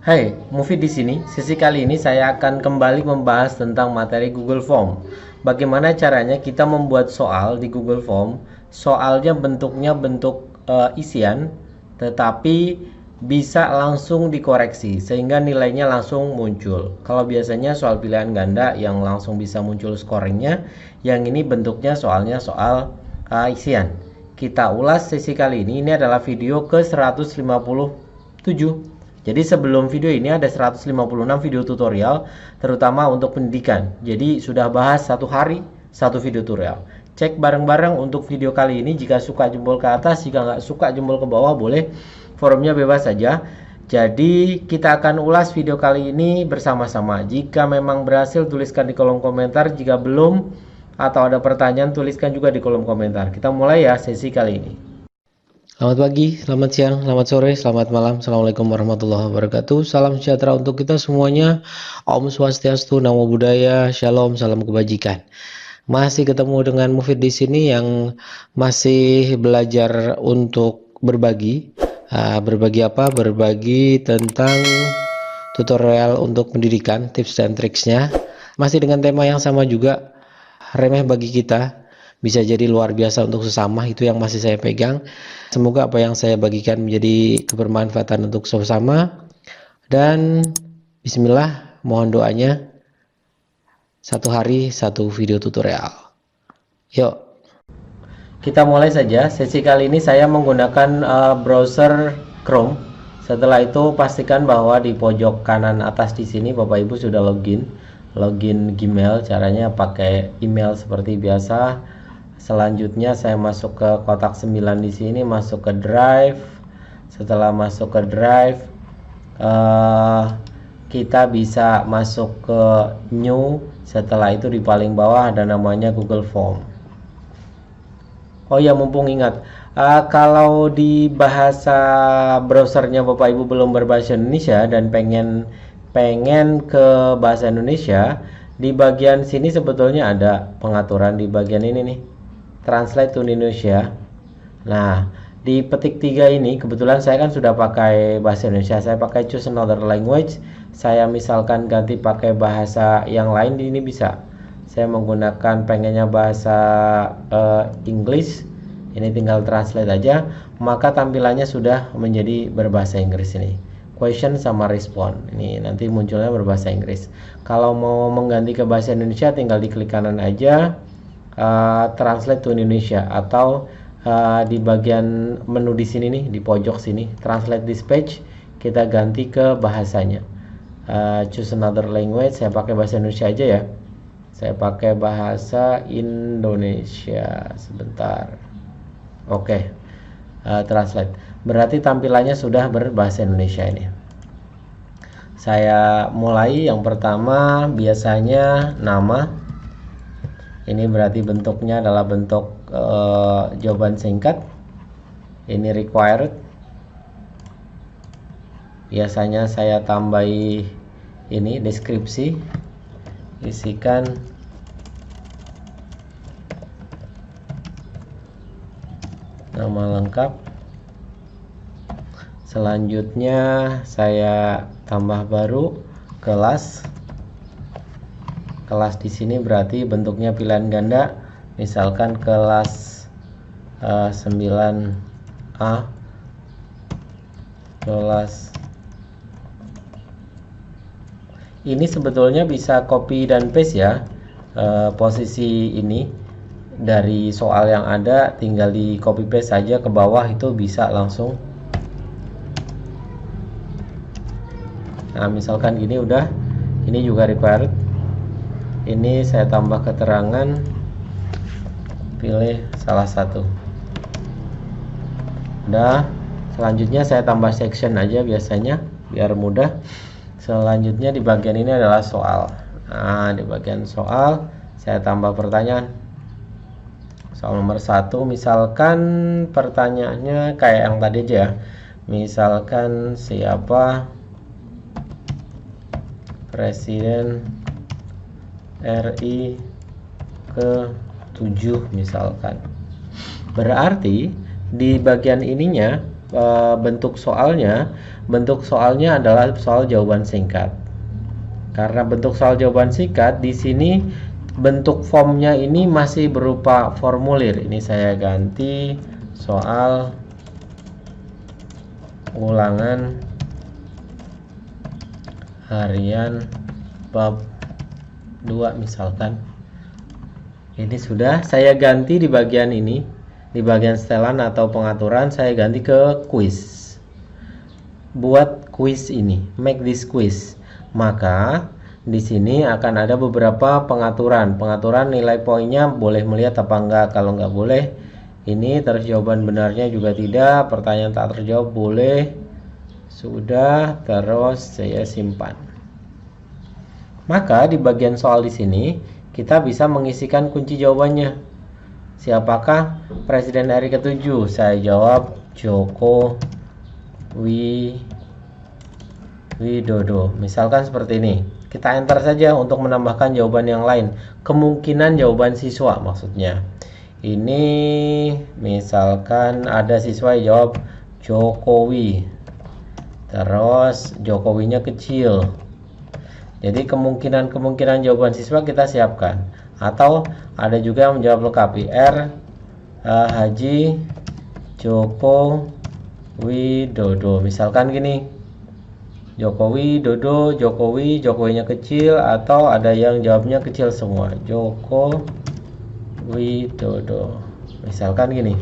Hai, Mufid di sini. Sesi kali ini saya akan kembali membahas tentang materi Google Form. Bagaimana caranya kita membuat soal di Google Form? Soalnya bentuknya bentuk isian, tetapi bisa langsung dikoreksi sehingga nilainya langsung muncul. Kalau biasanya soal pilihan ganda yang langsung bisa muncul scoringnya, yang ini bentuknya soalnya soal isian. Kita ulas sesi kali ini. Ini adalah video ke 157. Jadi sebelum video ini ada 156 video tutorial terutama untuk pendidikan. Jadi sudah bahas satu hari satu video tutorial. Cek bareng-bareng untuk video kali ini. Jika suka jempol ke atas, jika nggak suka jempol ke bawah boleh. Forumnya bebas saja. Jadi kita akan ulas video kali ini bersama-sama. Jika memang berhasil tuliskan di kolom komentar. Jika belum atau ada pertanyaan tuliskan juga di kolom komentar. Kita mulai ya sesi kali ini. Selamat pagi, selamat siang, selamat sore, selamat malam. Assalamualaikum warahmatullahi wabarakatuh. Salam sejahtera untuk kita semuanya. Om Swastiastu, Namo Buddhaya, Shalom, salam kebajikan. Masih ketemu dengan Mufid di sini yang masih belajar untuk berbagi. Berbagi apa? Berbagi tentang tutorial untuk pendidikan, tips dan triksnya. Masih dengan tema yang sama juga, remeh bagi kita. Bisa jadi luar biasa untuk sesama, itu yang masih saya pegang. Semoga apa yang saya bagikan menjadi kebermanfaatan untuk sesama. Dan bismillah, mohon doanya. Satu hari satu video tutorial. Yuk, kita mulai saja. Sesi kali ini saya menggunakan browser Chrome. Setelah itu pastikan bahwa di pojok kanan atas di sini Bapak Ibu sudah login Gmail. Caranya pakai email seperti biasa. Selanjutnya saya masuk ke kotak 9 di sini, masuk ke Drive. Setelah masuk ke Drive, kita bisa masuk ke New. Setelah itu di paling bawah ada namanya Google Form. Oh ya, mumpung ingat, kalau di bahasa browsernya Bapak Ibu belum berbahasa Indonesia dan pengen ke bahasa Indonesia, di bagian sini sebetulnya ada pengaturan di bagian ini nih. Translate to Indonesia. Nah, di petik 3 ini kebetulan saya kan sudah pakai bahasa Indonesia. Saya pakai choose another language. Saya misalkan ganti pakai bahasa yang lain, ini bisa. Saya menggunakan pengennya bahasa English. Ini tinggal translate aja, maka tampilannya sudah menjadi berbahasa Inggris ini. Question sama respond. Ini nanti munculnya berbahasa Inggris. Kalau mau mengganti ke bahasa Indonesia tinggal diklik kanan aja. Translate to Indonesia atau di bagian menu di sini nih, di pojok sini, translate this page, kita ganti ke bahasanya. Choose another language. Saya pakai bahasa Indonesia aja ya. Saya pakai bahasa Indonesia sebentar. Oke. Translate. Berarti tampilannya sudah berbahasa Indonesia ini. Saya mulai. Yang pertama biasanya nama. Ini berarti bentuknya adalah bentuk jawaban singkat. Ini required. Biasanya saya tambahi ini deskripsi. Isikan nama lengkap. Selanjutnya saya tambah baru kelas. Kelas di sini berarti bentuknya pilihan ganda, misalkan kelas 9A, kelas ini sebetulnya bisa copy dan paste ya. Posisi ini dari soal yang ada tinggal di copy paste saja ke bawah, itu bisa langsung. Nah, misalkan gini udah, ini juga required. Ini saya tambah keterangan, pilih salah satu. Udah, selanjutnya saya tambah section aja biasanya biar mudah. Selanjutnya di bagian ini adalah soal. Nah, di bagian soal saya tambah pertanyaan. Soal nomor 1, misalkan pertanyaannya kayak yang tadi aja. Misalkan siapa Presiden RI ke-7 misalkan. Berarti di bagian ininya bentuk soalnya adalah soal jawaban singkat. Karena bentuk soal jawaban singkat, di sini bentuk formnya ini masih berupa formulir. Ini saya ganti soal ulangan harian bab 2 misalkan. Ini sudah saya ganti di bagian ini, di bagian setelan atau pengaturan saya ganti ke quiz. Buat quiz ini, make this quiz. Maka di sini akan ada beberapa pengaturan. Pengaturan nilai poinnya boleh melihat apa enggak. Kalau enggak boleh, ini terus jawaban benarnya juga tidak. Pertanyaan tak terjawab boleh. Sudah, terus saya simpan. Maka di bagian soal di sini kita bisa mengisikan kunci jawabannya. Siapakah Presiden RI ke-7? Saya jawab Joko Widodo. Misalkan seperti ini. Kita enter saja untuk menambahkan jawaban yang lain. Kemungkinan jawaban siswa maksudnya. Ini misalkan ada siswa yang jawab Jokowi. Terus Jokowinya kecil. Jadi kemungkinan jawaban siswa kita siapkan. Atau ada juga yang menjawab lengkap Haji Joko Widodo. Misalkan gini, Jokowi Dodo, Jokowinya kecil, atau ada yang jawabnya kecil semua, Joko Widodo. Misalkan gini.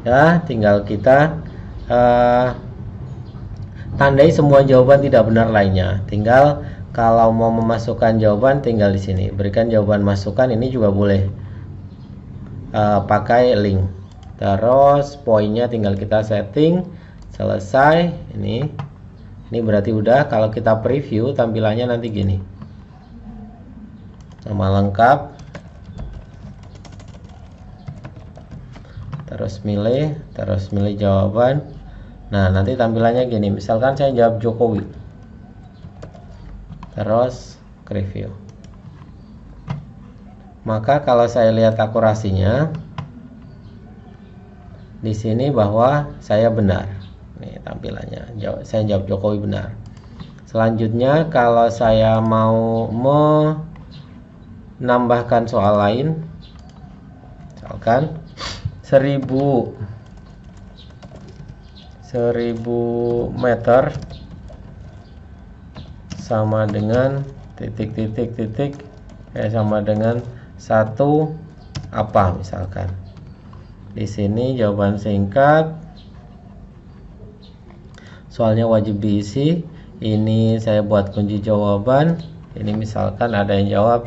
Ya, tinggal kita tandai semua jawaban tidak benar lainnya. Tinggal kalau mau memasukkan jawaban tinggal di sini. Berikan jawaban masukan, ini juga boleh pakai link. Terus poinnya tinggal kita setting, selesai. Ini berarti udah. Kalau kita preview tampilannya nanti gini. Nama lengkap. Terus milih jawaban. Nah, nanti tampilannya gini. Misalkan saya jawab Jokowi. Terus review. Maka kalau saya lihat akurasinya di sini bahwa saya benar. Nih tampilannya. Saya jawab Jokowi benar. Selanjutnya kalau saya mau menambahkan soal lain, misalkan 1000 meter sama dengan titik sama dengan 1 apa misalkan. Di sini jawaban singkat. Soalnya wajib diisi. Ini saya buat kunci jawaban. Ini misalkan ada yang jawab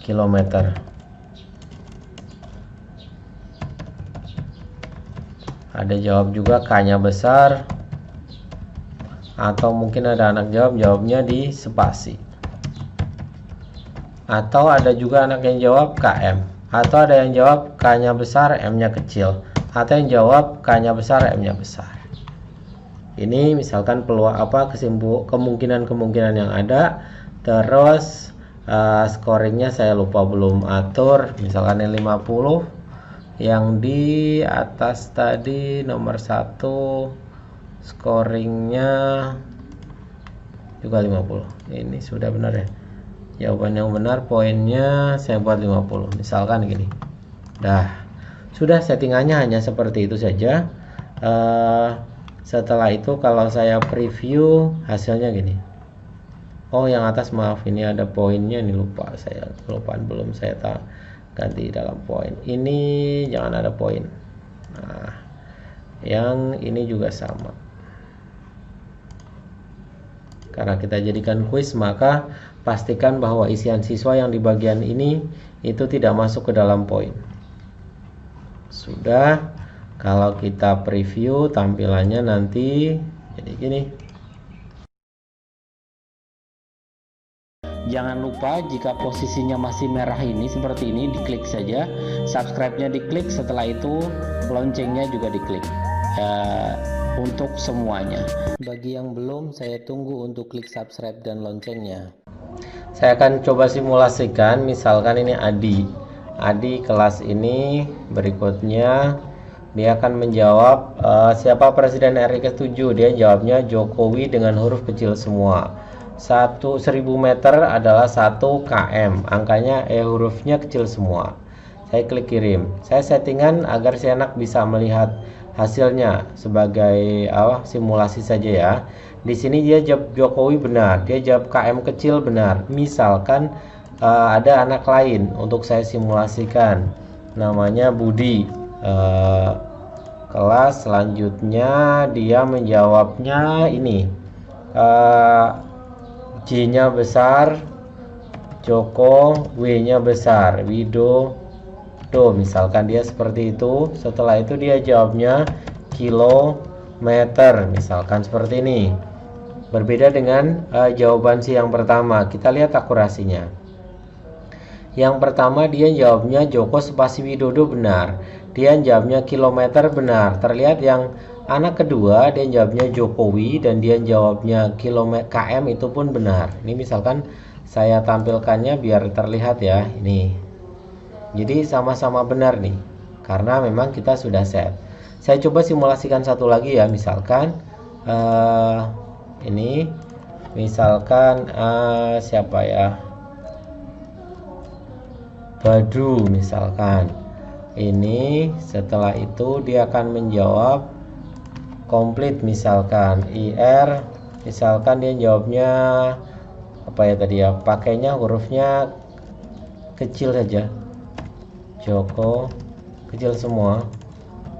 kilometer. Ada jawab juga K-nya besar. Atau mungkin ada anak jawabnya di spasi. Atau ada juga anak yang jawab KM. Atau ada yang jawab K-nya besar, M-nya kecil. Atau yang jawab K-nya besar, M-nya besar. Ini misalkan peluang kemungkinan yang ada. Terus scoringnya saya lupa belum atur. Misalkan yang 50. Yang di atas tadi nomor 1 scoringnya juga 50. Ini sudah benar ya. Jawaban yang benar poinnya saya buat 50. Misalkan gini. Sudah settingannya hanya seperti itu saja. Setelah itu kalau saya preview hasilnya gini. Oh, yang atas maaf, ini ada poinnya, ini lupa saya. Kelupaan belum saya ganti dalam poin. Ini jangan ada poin. Nah, yang ini juga sama. Karena kita jadikan quiz, maka pastikan bahwa isian siswa yang di bagian ini itu tidak masuk ke dalam poin. Sudah. Kalau kita preview tampilannya nanti jadi gini. Jangan lupa jika posisinya masih merah ini seperti ini, diklik saja, subscribe-nya diklik, setelah itu loncengnya juga diklik untuk semuanya. Bagi yang belum, saya tunggu untuk klik subscribe dan loncengnya. Saya akan coba simulasikan, misalkan ini Adi kelas ini, berikutnya Dia akan menjawab siapa Presiden RI ke-7. Dia jawabnya Jokowi dengan huruf kecil semua. 1000 meter adalah 1 km. Angkanya hurufnya kecil semua. Saya klik kirim. Saya settingan agar si anak bisa melihat hasilnya sebagai simulasi saja ya. Di sini dia jawab Jokowi benar, dia jawab KM kecil benar. Misalkan ada anak lain untuk saya simulasikan, namanya Budi. Kelas selanjutnya dia menjawabnya ini, J-nya besar, Joko, W-nya besar, Widodo, misalkan dia seperti itu. Setelah itu dia jawabnya kilometer, misalkan seperti ini. Berbeda dengan jawaban si yang pertama. Kita lihat akurasinya. Yang pertama dia jawabnya Joko spasi Widodo benar, dia jawabnya kilometer benar. Terlihat yang anak kedua dia jawabnya Jokowi dan dia jawabnya km itu pun benar. Ini misalkan saya tampilkannya biar terlihat ya, ini. Jadi sama-sama benar nih, karena memang kita sudah set. Saya coba simulasikan satu lagi ya, misalkan ini, misalkan siapa ya, Badu misalkan. Ini setelah itu dia akan menjawab komplit, misalkan IR, misalkan dia jawabnya apa ya tadi ya, pakainya hurufnya kecil saja, Joko kecil semua,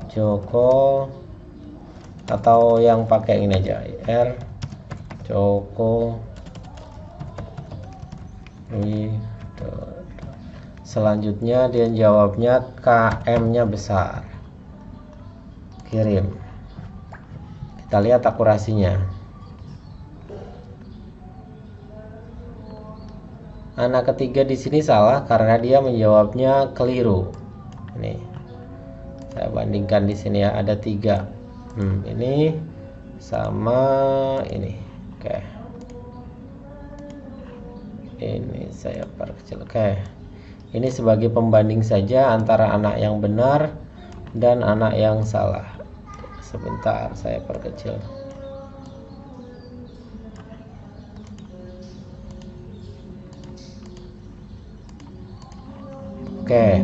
Joko, atau yang pakai ini aja, IR Joko Widodo. Selanjutnya dia jawabnya KM-nya besar. Kirim. Kita lihat akurasinya. Anak ketiga di sini salah karena dia menjawabnya keliru. Ini saya bandingkan di sini ya, ada 3. Ini sama ini. Oke. Ini saya perkecil. Oke. Ini sebagai pembanding saja antara anak yang benar dan anak yang salah. Sebentar saya perkecil. Oke.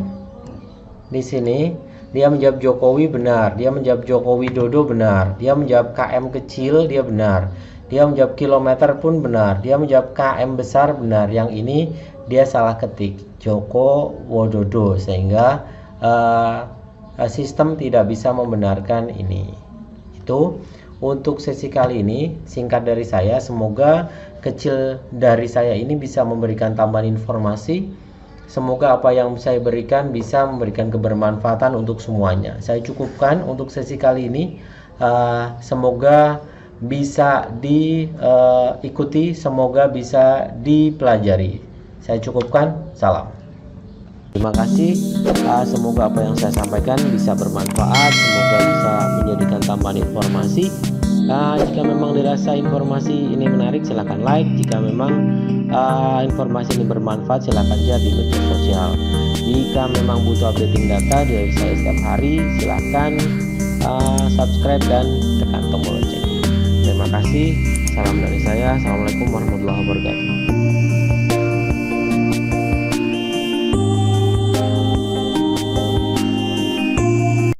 Di sini dia menjawab Jokowi benar, dia menjawab Jokowi Dodo benar, dia menjawab KM kecil dia benar, dia menjawab kilometer pun benar, dia menjawab KM besar benar. Yang ini dia salah ketik Joko Widodo, sehingga sistem tidak bisa membenarkan ini. Itu untuk sesi kali ini, singkat dari saya. Semoga kecil dari saya ini bisa memberikan tambahan informasi. Semoga apa yang saya berikan bisa memberikan kebermanfaatan untuk semuanya. Saya cukupkan untuk sesi kali ini. Semoga bisa diikuti, semoga bisa dipelajari. Saya cukupkan, salam. Terima kasih, semoga apa yang saya sampaikan bisa bermanfaat, semoga bisa menjadikan tambahan informasi. Jika memang dirasa informasi ini menarik, silahkan like. Jika memang informasi ini bermanfaat, silahkan share di media sosial. Jika memang butuh updating data dari saya setiap hari, silahkan subscribe dan tekan tombol lonceng. Terima kasih, salam dari saya. Assalamualaikum warahmatullahi wabarakatuh.